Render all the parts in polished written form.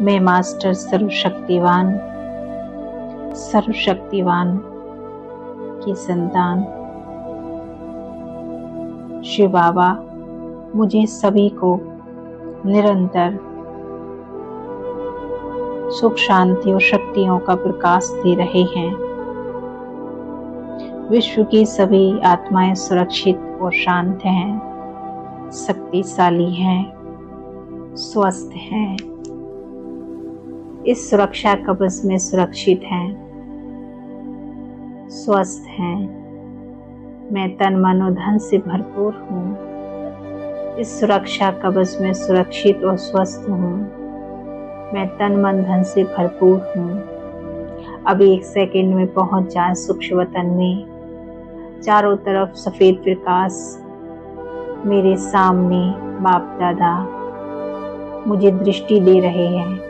मैं मास्टर सर्वशक्तिवान की संतान शिव बाबा मुझे सभी को निरंतर सुख शांति और शक्तियों का प्रकाश दे रहे हैं। विश्व की सभी आत्माएं सुरक्षित और शांत हैं, शक्तिशाली हैं, स्वस्थ हैं, इस सुरक्षा कवच में सुरक्षित हैं, स्वस्थ हैं। मैं तन मन और धन से भरपूर हूँ। इस सुरक्षा कवच में सुरक्षित और स्वस्थ हूँ। मैं तन मन धन से भरपूर हूँ। अभी 1 सेकंड में पहुँच जाए सूक्ष्म वतन में। चारों तरफ सफेद प्रकाश, मेरे सामने बाप दादा मुझे दृष्टि दे रहे हैं।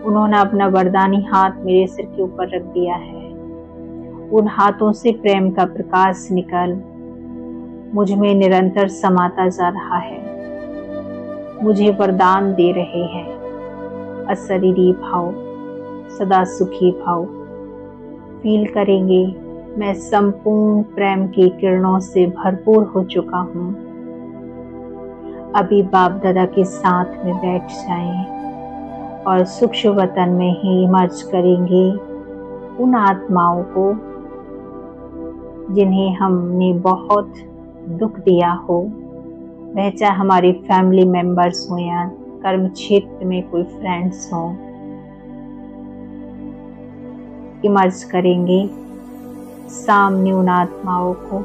उन्होंने अपना वरदानी हाथ मेरे सिर के ऊपर रख दिया है। उन हाथों से प्रेम का प्रकाश निकल मुझ में निरंतर समाता जा रहा है। मुझे वरदान दे रहे हैं। अशरीरी भाव, सदा सुखी भाव फील करेंगे। मैं संपूर्ण प्रेम की किरणों से भरपूर हो चुका हूँ। अभी बाप दादा के साथ में बैठ जाएं और सूक्ष्म वतन में ही इमर्ज करेंगे उन आत्माओं को जिन्हें हमने बहुत दुख दिया हो, वह चाहे हमारी फैमिली मेंबर्स हो या कर्म क्षेत्र में कोई फ्रेंड्स हो। इमर्ज करेंगे सामने उन आत्माओं को।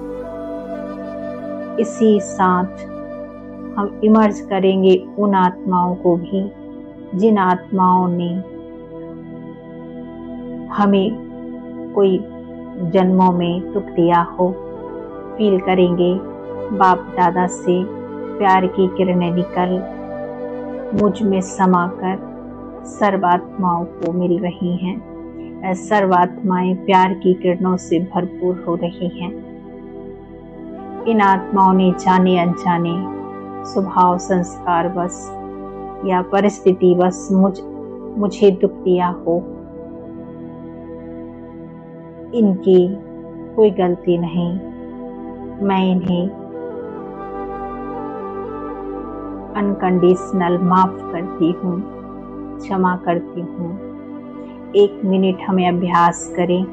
इसी साथ हम इमर्ज करेंगे उन आत्माओं को भी जिन आत्माओं ने हमें कोई जन्मों में दुख दिया हो। फील करेंगे बाप दादा से प्यार की किरणें निकल मुझ में समाकर सर्वात्माओं को मिल रही हैं। सर्वात्माएं प्यार की किरणों से भरपूर हो रही हैं। इन आत्माओं ने जाने अनजाने स्वभाव संस्कार बस या परिस्थिति बस मुझे दुख दिया हो। इनकी कोई गलती नहीं। मैं इन्हें अनकंडीशनल माफ करती हूँ, क्षमा करती हूँ। 1 मिनट हमें अभ्यास करें।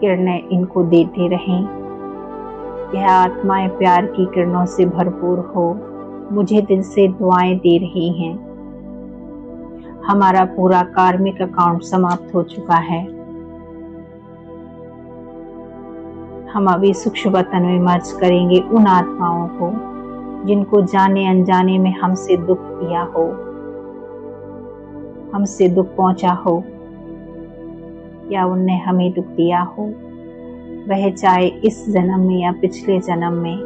किरणें इनको देते रहें। यह आत्माएं प्यार की किरणों से भरपूर हो मुझे दिल से दुआएं दे रही हैं। हमारा पूरा कार्मिक अकाउंट समाप्त हो चुका है। हम अभी सूक्ष्म वतन में मर्ज करेंगे उन आत्माओं को जिनको जाने अनजाने में हमसे दुख दिया हो, हमसे दुख पहुंचा हो या उनने हमें दुख दिया हो। वह चाहे इस जन्म में या पिछले जन्म में।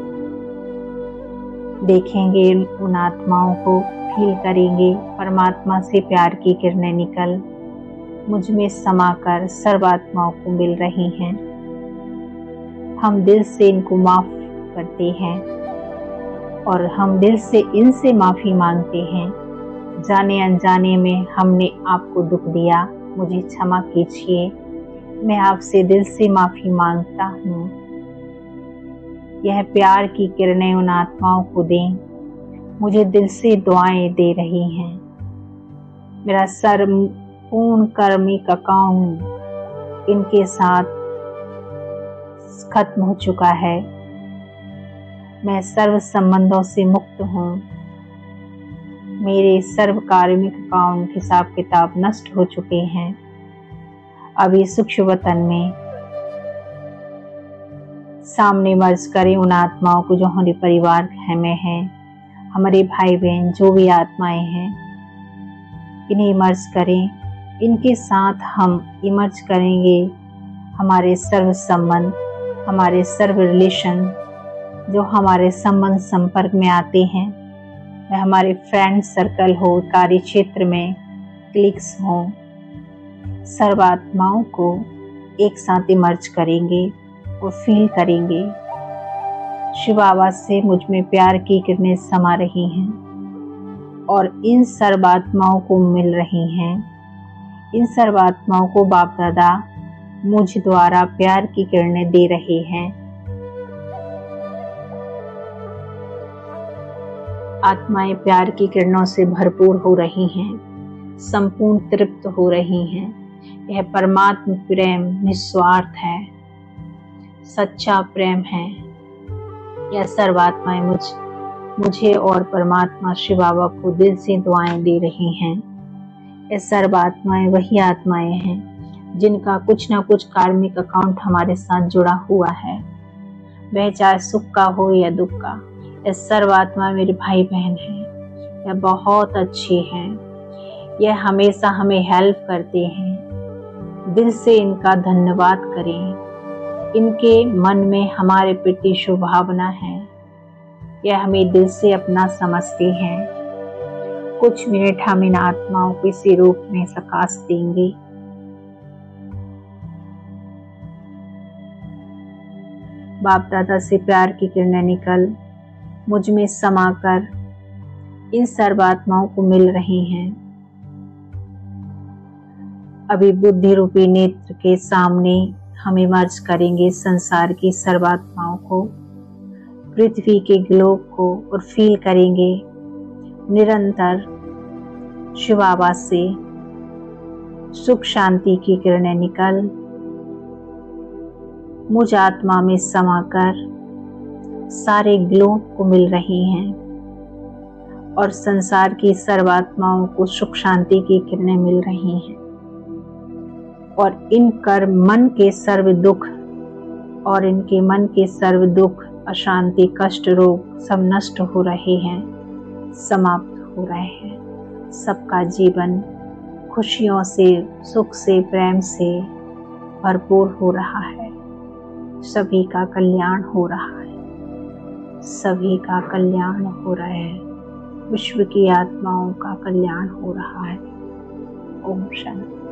देखेंगे उन आत्माओं को, फील करेंगे परमात्मा से प्यार की किरणें निकल मुझ में समाकर सर्वात्माओं को मिल रही हैं। हम दिल से इनको माफ करते हैं और हम दिल से इनसे माफी मांगते हैं। जाने अनजाने में हमने आपको दुख दिया, मुझे क्षमा कीजिए। मैं आपसे दिल से माफी मांगता हूँ। यह प्यार की किरणें उन आत्माओं को दें, मुझे दिल से दुआएं दे रही हैं। मेरा संपूर्ण कर्मिक अकाउंट इनके साथ खत्म हो चुका है। मैं सर्व संबंधों से मुक्त हूँ। मेरे सर्व कार्मिक अकाउंट हिसाब किताब नष्ट हो चुके हैं। अभी सूक्ष्म वतन में सामने मर्ज करें उन आत्माओं को जो हमारे परिवार में हैं, हमारे भाई बहन जो भी आत्माएं हैं, इन्हें इमर्ज करें। इनके साथ हम इमर्ज करेंगे हमारे सर्व संबंध, हमारे सर्व रिलेशन जो हमारे संबंध संपर्क में आते हैं, वह हमारे फ्रेंड सर्कल हो, कार्य क्षेत्र में क्लिक्स हो, सर्व आत्माओं को एक साथ इमर्ज करेंगे और फील करेंगे शिव बाबा से मुझ में प्यार की किरणें समा रही हैं और इन सर्वात्माओं को मिल रही हैं। इन सर्वात्माओं को बाप दादा मुझ द्वारा प्यार की किरणें दे रहे हैं। आत्माएं प्यार की किरणों से भरपूर हो रही हैं, संपूर्ण तृप्त हो रही हैं। यह परमात्म प्रेम निस्वार्थ है, सच्चा प्रेम है। यह सर्वात्माएं मुझे और परमात्मा शिव बाबा को दिल से दुआएं दे रही हैं। ये सर्वात्माएं वही आत्माएं हैं जिनका कुछ ना कुछ कार्मिक अकाउंट हमारे साथ जुड़ा हुआ है, वह चाहे सुख का हो या दुख का। ये सर्वात्मा मेरे भाई बहन हैं, यह बहुत अच्छे हैं, यह हमेशा हमें हेल्प करते हैं। दिल से इनका धन्यवाद करें। इनके मन में हमारे प्रति शुभ भावना है, यह हमें दिल से अपना समझते हैं। कुछ मिनट हम इन आत्माओं को इसी रूप में सकाश देंगे। बाप दादा से प्यार की किरणें निकल मुझ में समाकर इन सर्वात्माओं को मिल रही हैं। अभी बुद्धि रूपी नेत्र के सामने हम इमर्ज करेंगे संसार की सर्वात्माओं को, पृथ्वी के ग्लोब को, और फील करेंगे निरंतर शिव बाबा से सुख शांति की किरणें निकल मुझ आत्मा में समाकर सारे ग्लोब को मिल रही हैं और संसार की सर्वात्माओं को सुख शांति की किरणें मिल रही हैं और इनकर मन के सर्व दुख और इनके मन के सर्व दुख, अशांति, कष्ट, रोग सब नष्ट हो रहे हैं, समाप्त हो रहे हैं। सबका जीवन खुशियों से, सुख से, प्रेम से भरपूर हो रहा है। सभी का कल्याण हो रहा है, सभी का कल्याण हो रहा है। विश्व की आत्माओं का कल्याण हो रहा है। ओम शांति।